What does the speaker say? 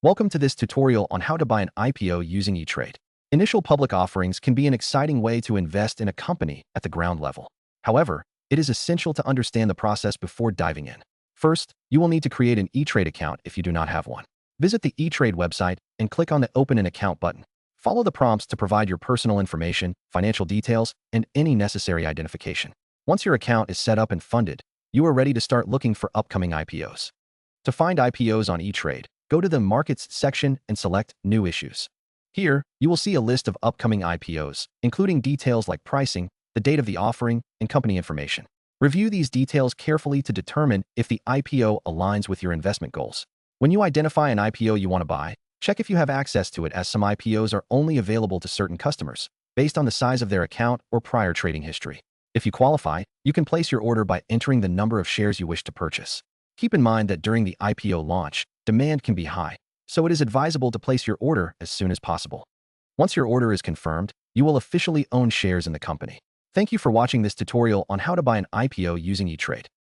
Welcome to this tutorial on how to buy an IPO using ETrade. Initial public offerings can be an exciting way to invest in a company at the ground level. However, it is essential to understand the process before diving in. First, you will need to create an ETrade account if you do not have one. Visit the ETrade website and click on the Open an Account button. Follow the prompts to provide your personal information, financial details, and any necessary identification. Once your account is set up and funded, you are ready to start looking for upcoming IPOs. To find IPOs on ETrade, go to the Markets section and select New Issues. Here, you will see a list of upcoming IPOs, including details like pricing, the date of the offering, and company information. Review these details carefully to determine if the IPO aligns with your investment goals. When you identify an IPO you want to buy, check if you have access to it, as some IPOs are only available to certain customers, based on the size of their account or prior trading history. If you qualify, you can place your order by entering the number of shares you wish to purchase. Keep in mind that during the IPO launch, demand can be high, so it is advisable to place your order as soon as possible. Once your order is confirmed, you will officially own shares in the company. Thank you for watching this tutorial on how to buy an IPO using ETrade.